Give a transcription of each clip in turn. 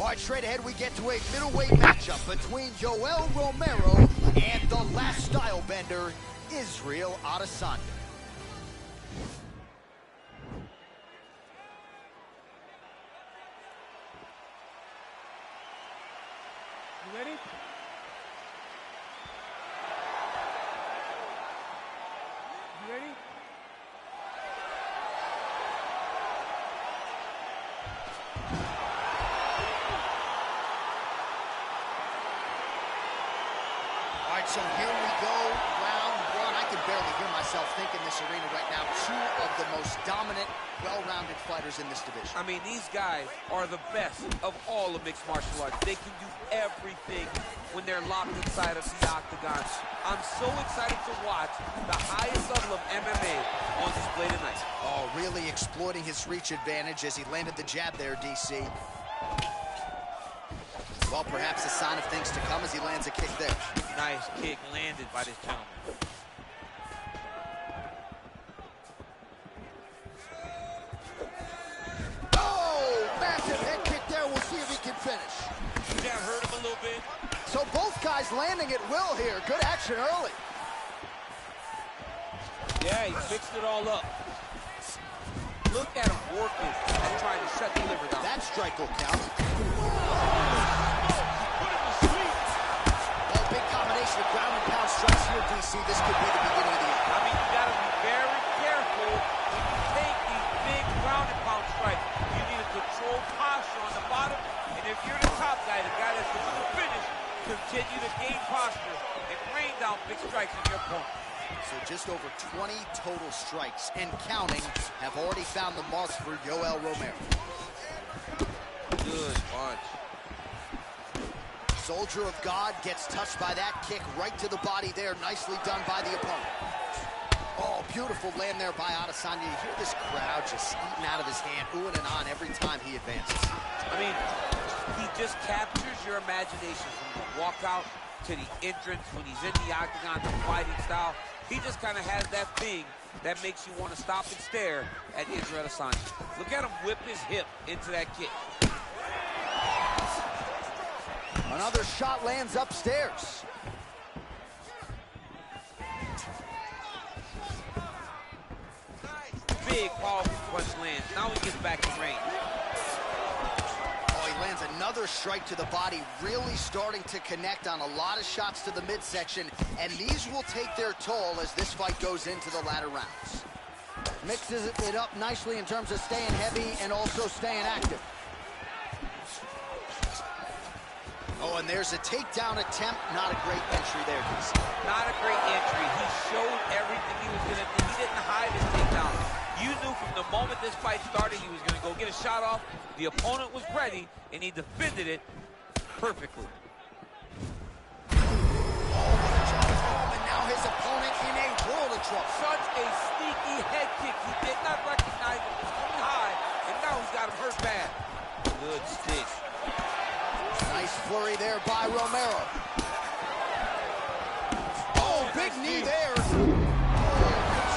All right, straight ahead we get to a middleweight matchup between Yoel Romero and the last style bender, Israel Adesanya. You ready? You ready? All right, so here we go, round one. I can barely hear myself think in this arena right now. Two of the most dominant, well-rounded fighters in this division. I mean, these guys are the best of all of mixed martial arts. They can do everything when they're locked inside of the octagon. I'm so excited to watch the highest level of MMA on display tonight. Oh, really exploiting his reach advantage as he landed the jab there, DC. Well, perhaps a sign of things to come as he lands a kick there. Nice kick landed by this gentleman. Oh, massive head kick there. We'll see if he can finish. That hurt him a little bit. So both guys landing at will here. Good action early. Yeah, he fixed it all up. Look at him working and trying to shut the liver down. That strike will count. Combination of ground and pound strikes here, DC. This could be the beginning of the end. I mean, you got to be very careful when you take these big ground and pound strikes. You need a controlled posture on the bottom, and if you're the top guy, the guy that's going to finish, continue to gain posture and rain down big strikes on your opponent. So just over 20 total strikes and counting have already found the marks for Yoel Romero. Good punch. Soldier of God gets touched by that kick right to the body there. Nicely done by the opponent. Oh, beautiful land there by Adesanya. You hear this crowd just eating out of his hand, oohing and on every time he advances. I mean, he just captures your imagination from the walkout to the entrance when he's in the octagon, the fighting style. He just kind of has that thing that makes you want to stop and stare at Israel Adesanya. Look at him whip his hip into that kick. Another shot lands upstairs. Big, powerful punch lands. Now he gets back in range. Oh, he lands another strike to the body, really starting to connect on a lot of shots to the midsection, and these will take their toll as this fight goes into the latter rounds. Mixes it up nicely in terms of staying heavy and also staying active. Oh, and there's a takedown attempt. Not a great entry there, DC. Not a great entry. He showed everything he was going to do. He didn't hide his takedown. You knew from the moment this fight started he was going to go get a shot off. The opponent was ready, and he defended it perfectly. Oh, and now his opponent in a world of trouble. Such a sneaky head kick. He did not recognize it was coming high, and now he's got him hurt bad. Good stick. Nice flurry there by Romero. Oh, big knee there. Oh,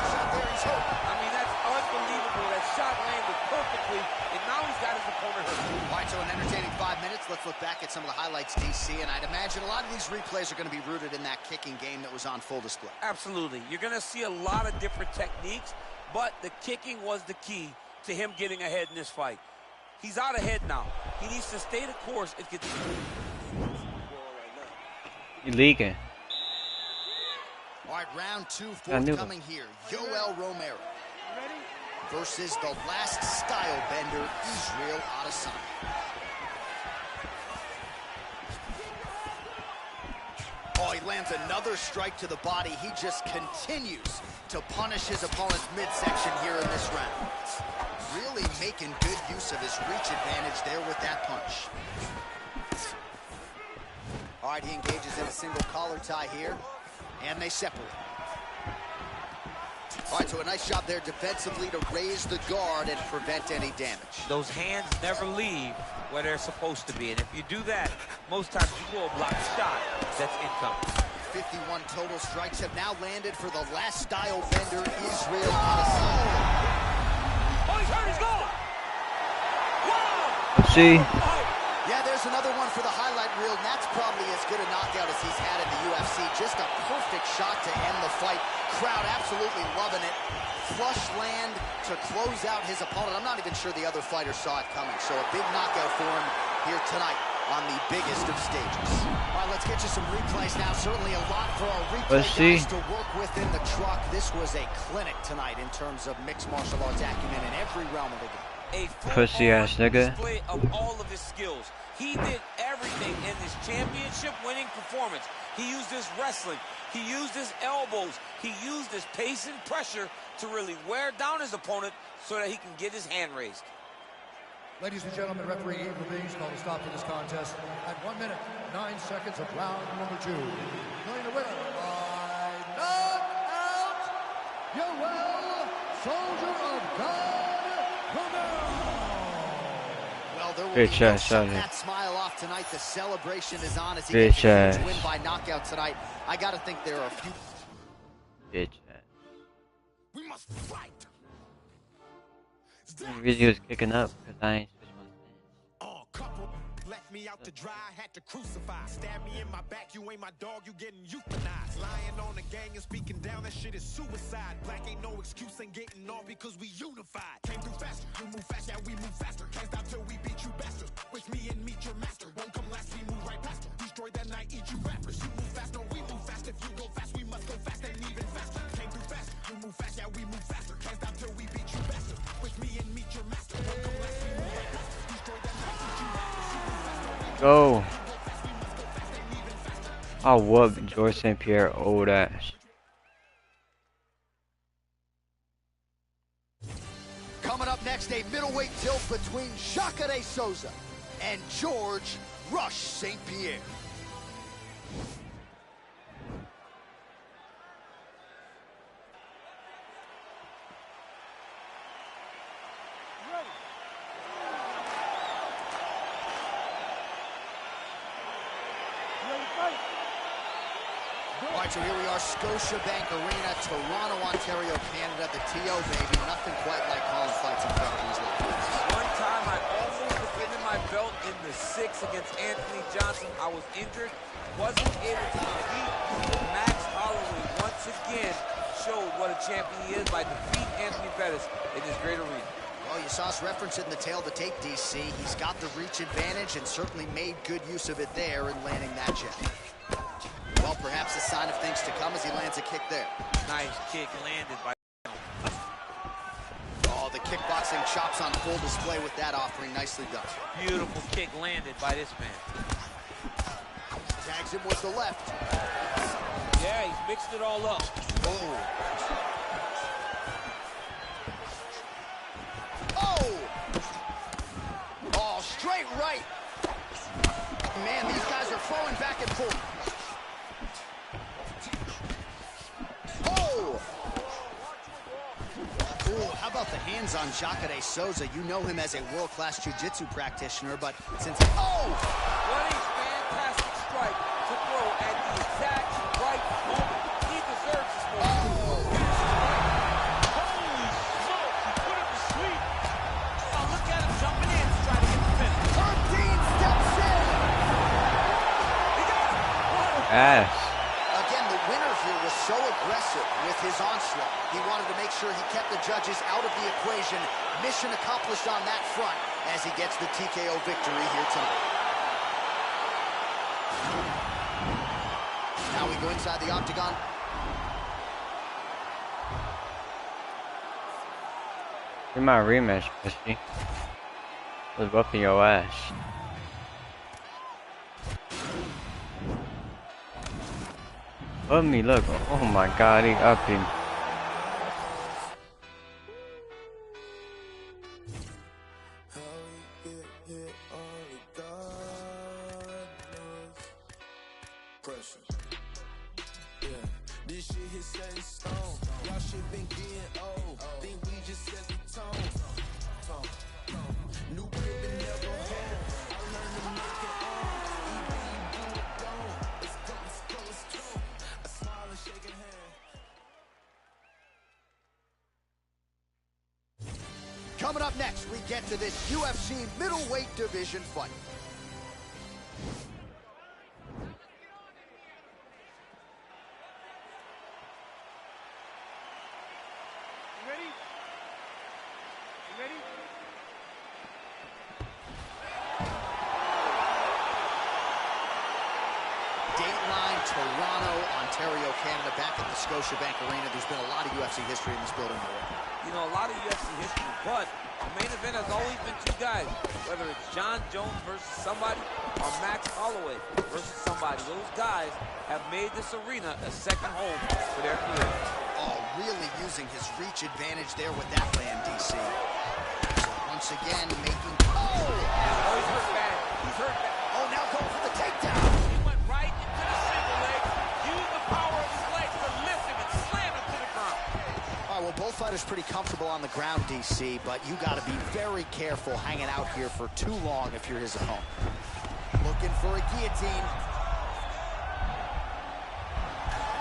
shot there, he's hurt. I mean, that's unbelievable. That shot landed perfectly, and now he's got his opponent hurt. All right, so an entertaining 5 minutes. Let's look back at some of the highlights, DC, and I'd imagine a lot of these replays are going to be rooted in that kicking game that was on full display. Absolutely. You're going to see a lot of different techniques, but the kicking was the key to him getting ahead in this fight. He's out ahead now. He needs to stay the course and continue. Illegal. All right, round two forthcoming here. Yoel Romero versus the last style bender, Israel Adesanya. Oh, he lands another strike to the body. He just continues to punish his opponent's midsection here in this round. Really making good use of his reach advantage there with that punch. All right, he engages in a single collar tie here, and they separate. All right, so a nice job there defensively to raise the guard and prevent any damage. Those hands never leave where they're supposed to be, and if you do that, most times you will block a shot that's incoming. 51 total strikes have now landed for the last style bender, Israel Adesanya. Oh, he's hurt, he's gone! Wow! See? Yeah, there's Here's another one for the highlight reel, and that's probably as good a knockout as he's had in the UFC. Just a perfect shot to end the fight. Crowd absolutely loving it. Flush land to close out his opponent. I'm not even sure the other fighter saw it coming. So a big knockout for him here tonight on the biggest of stages. All right, let's get you some replays now. Certainly a lot for our replay guys to work with in the truck. This was a clinic tonight in terms of mixed martial arts acumen in every realm of the game. A pussy-ass nigga. Display of all of his skills. He did everything in this championship-winning performance. He used his wrestling. He used his elbows. He used his pace and pressure to really wear down his opponent so that he can get his hand raised. Ladies and gentlemen, referee Ian Levine called a stop to this contest at 1 minute, 9 seconds of round number 2. Playing the winner by knockout, Yoel Soldier of God Romero. Well, there will be no shutting that smile off tonight. The celebration is on as he gets a huge win by knockout tonight. I gotta think there are a few. We must fight. Video is kicking up because I ain't switched my stance. Couple left me out to dry, had to crucify. Stab me in my back, you ain't my dog, you getting euthanized. Lying on the gang and speaking down, that shit is suicide. Black ain't no excuse, ain't getting off because we unified. Came through faster, you move fast, yeah we move faster. Can't stop till we beat you bastards. Wish me and meet your master. Won't come last, we move right past her. Destroy that night, eat you rappers. You move fast, no we move fast. If you go fast, we must go fast and even faster. Came through fast, you move fast, yeah we move faster. Can't stop till we beat you bastards. Wish me and meet your master. Won't come last, we move right past her. Destroy that night, eat you rappers. Go. I'll whoop George St. Pierre old ass. Coming up next, a middleweight tilt between Jacare Souza and George Rush St. Pierre. All right, so here we are, Scotiabank Arena, Toronto, Ontario, Canada, the TO, baby. Nothing quite like calling fights in front of these locations. One time I almost defended my belt in the 6 against Anthony Johnson. I was injured, wasn't able to compete. Max Holloway once again showed what a champion he is by defeating Anthony Pettis in this great arena. Well, you saw us reference it in the tail of the tape, DC. He's got the reach advantage and certainly made good use of it there in landing that jab. Well, perhaps a sign of things to come as he lands a kick there. Nice kick landed by... Oh, the kickboxing chops on full display with that offering. Nicely done. Beautiful kick landed by this man. Tags him with the left. Yeah, he's mixed it all up. Oh. Oh! Oh, straight right. Man, these guys are throwing back and forth. Oh! Ooh, how about the hands on Jacare Souza? You know him as a world-class jiu-jitsu practitioner, but since... Oh! What a fantastic strike to throw at the exact right moment. He deserves this moment. Holy smoke, he put him to sleep. Oh, look at him jumping in to try to get the finish. Herb Dean steps in! He got it. Ass. Again, the winner here was so aggressive with his onslaught. He wanted to make sure he kept the judges out of the equation. Mission accomplished on that front as he gets the TKO victory here tonight. Now we go inside the octagon. You're my rematch, pussy. Was whooping your ass. Look me, look. Oh my god, he upped him. Coming up next, we get to this UFC middleweight division fight. Dateline, Toronto, Ontario, Canada, back at the Scotiabank Arena. There's been a lot of UFC history in this building already. You know, a lot of UFC history, but the main event has always been two guys, whether it's John Jones versus somebody or Max Holloway versus somebody. Those guys have made this arena a second home for their career. Oh, really using his reach advantage there with that land, DC. So once again, making... Oh, he's hurt bad. He's hurt bad. Oh, now going for the takedown. He went right into the single leg, used the power of his legs to lift him and slam him to the ground. All right, well, both fighters pretty comfortable on the ground, DC, but you got to be very careful hanging out here for too long if you're his opponent. Looking for a guillotine.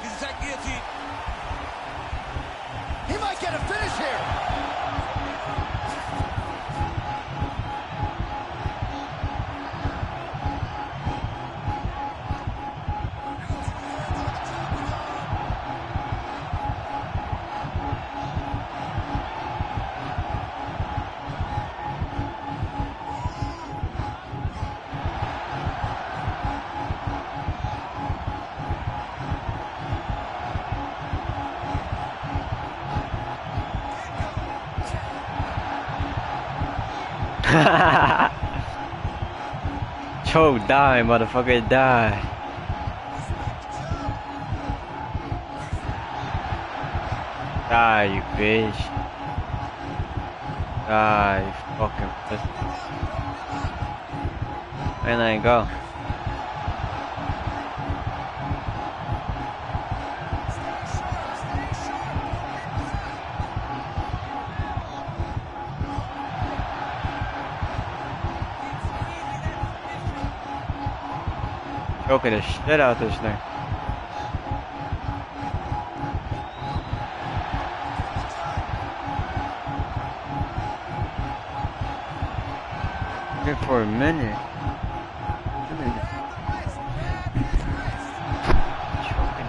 He's attacked guillotine. He might get a finish here. Choke, die, motherfucker, die. Die, you bitch. Die, you fucking pussy. And let it go. Choking the shit out this thing. Here for a minute. Choking.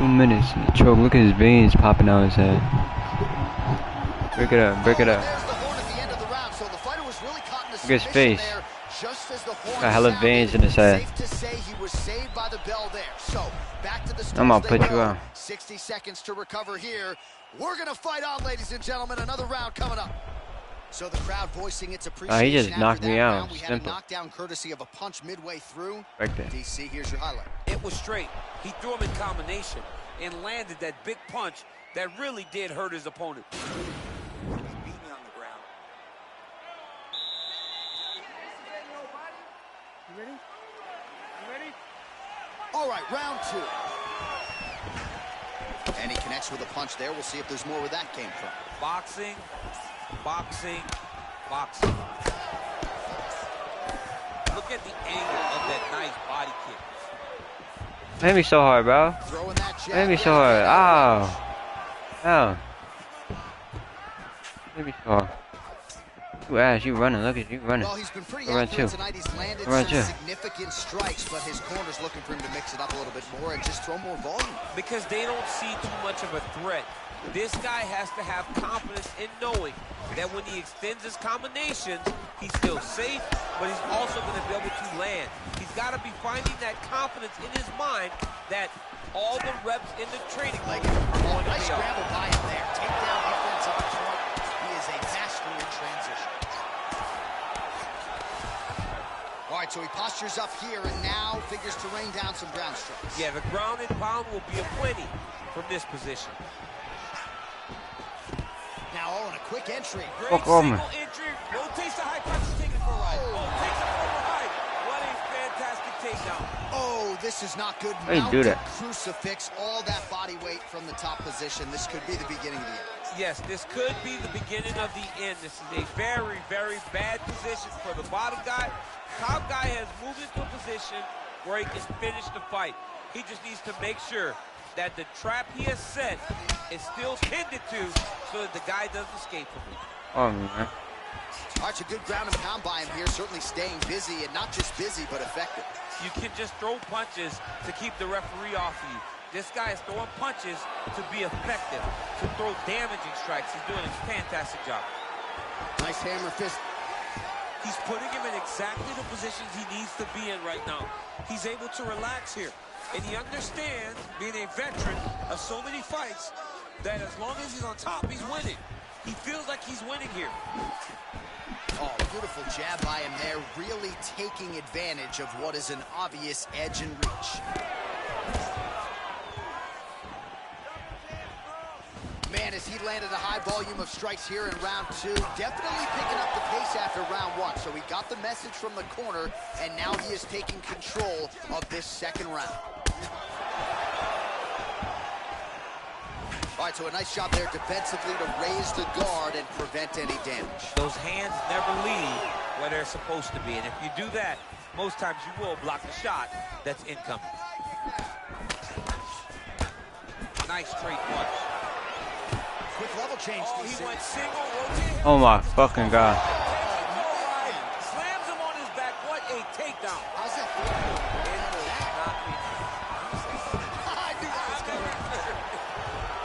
2 minutes. Choke, look at his veins popping out his head. Break it up, break it up. Look at his face. Got hella veins in his head. I'm gonna put you out. 60 seconds to recover here. We're gonna fight on, ladies and gentlemen. Another round coming up. So the crowd voicing its appreciation. He just knocked me out. We had a knockdown courtesy of a punch midway through. Right there. DC, here's your highlight. It was straight. He threw him in combination and landed that big punch that really did hurt his opponent. He beat me on the ground. You ready? You ready? All right, round 2. And he connects with a punch there. We'll see if there's more where that came from. Boxing, boxing, boxing. Look at the angle of that nice body kick. Hit me so hard, bro. Hit me so hard. Ow. Ow. Hit me so hard. You ass, you running. Look at you running. Well, he's been pretty run active too. tonight. He's landed Run some too. significant strikes, but his corner's looking for him to mix it up a little bit more and just throw more volume. Because they don't see too much of a threat. This guy has to have confidence in knowing that when he extends his combinations, he's still safe, but he's also going to be able to land. He's got to be finding that confidence in his mind that all the reps in the training are going to Nice be up. scramble by him there. Takedown defense up front. He is a master in transition. All right, so he postures up here and now figures to rain down some ground strikes. Yeah, the ground and pound will be a plenty from this position. Now, oh, and a quick entry. Great Fuck on me. single entry. Rotates the high punch, taking it for a ride. Oh, takes it over high. What a fantastic takedown. Oh, this is not good. How do you do that? Crucifix, all that body weight from the top position. This could be the beginning of the end. Yes, this could be the beginning of the end. This is a very, very bad position for the bottom guy. Top guy has moved into a position where he can finish the fight. He just needs to make sure that the trap he has set is still tended to so that the guy doesn't escape from it. Oh, man. Arch, a good ground and pound by him here, certainly staying busy, and not just busy, but effective. You can just throw punches to keep the referee off of you. This guy is throwing punches to be effective, to throw damaging strikes. He's doing a fantastic job. Nice hammer fist. He's putting him in exactly the positions he needs to be in right now. He's able to relax here. And he understands, being a veteran of so many fights, that as long as he's on top, he's winning. He feels like he's winning here. Oh, beautiful jab by him there, really taking advantage of what is an obvious edge and reach. Man, as he landed a high volume of strikes here in round 2, definitely picking up the pace after round 1. So he got the message from the corner, and now he is taking control of this second round. All right, so a nice job there defensively to raise the guard and prevent any damage. Those hands never leave where they're supposed to be. And if you do that, most times you will block the shot that's incoming. Nice straight punch. Quick level change. Oh, he went single, rotated. Oh, my fucking God. Slams him on his back. What a takedown. How's that feel?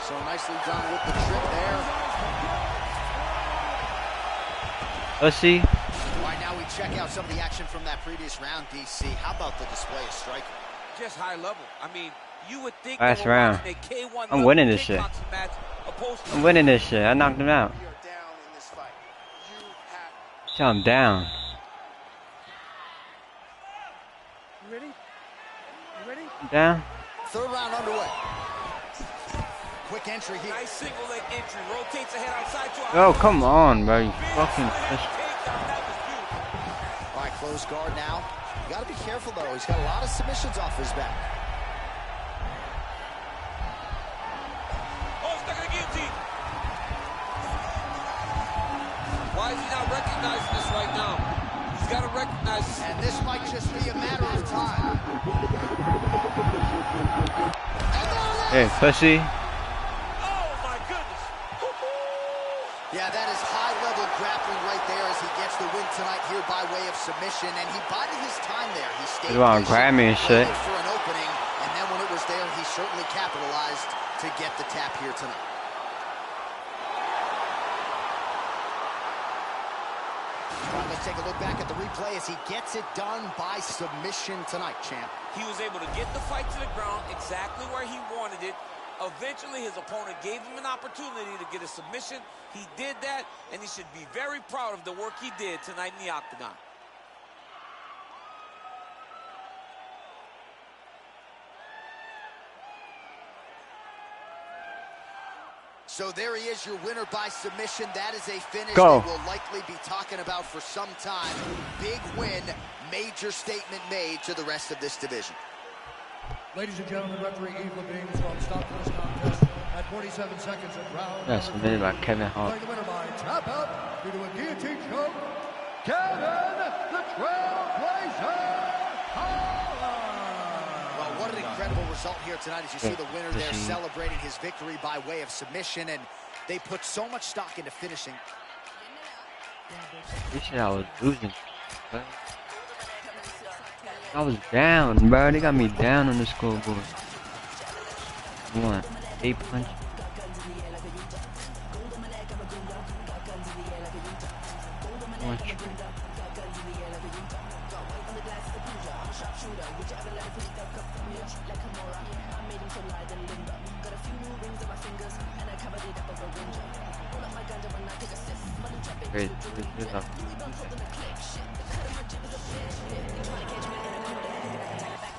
So nicely done with the trip there. Let's see. All right, now we check out some of the action from that previous round, DC. How about the display of striking? Just high level. I mean, you would think Last round. a K1 I'm winning this shit. match opposed to I'm winning this shit. I knocked him out. You're down in this fight. You have... So I'm down. You ready? You ready? I'm down. Third round underway. Quick entry here. nice single leg entry. Rotates ahead outside to a Oh, come on, bro. You fucking... All right, closed guard now. You got to be careful, though. He's got a lot of submissions off his back. Oh, stuck in the guillotine. Why is he not recognizing this right now? He's got to recognize this. And this might just be a matter of time. Hey, pussy. Oh, my goodness. Yeah, that is high-level grappling right there as he gets the win tonight here by way of submission. And he bided his time there. He stayed You wanna patient, grab me and shit. waited for an opening, and then when it was there, he certainly capitalized to get the tap here tonight. All right, let's take a look back at the replay as he gets it done by submission tonight, champ. He was able to get the fight to the ground exactly where he wanted it. Eventually, his opponent gave him an opportunity to get a submission. He did that, and he should be very proud of the work he did tonight in the octagon. So there he is, your winner by submission. That is a finish Go. that we'll likely be talking about for some time. Big win, major statement made to the rest of this division. Ladies and gentlemen, referee Yves Levine is going to stop this contest at 47 seconds of round. That's submitted by Kevin Hart. Playing the winner by tap out due to a guillotine choke, Kevin the Trailblazer Holland. Well, what an incredible result here tonight as you see the winner there celebrating his victory by way of submission, and they put so much stock into finishing. This shit I was losing. Bro. I was down, bro. They got me down on the scoreboard. 1, 8 punch. One strike. Great.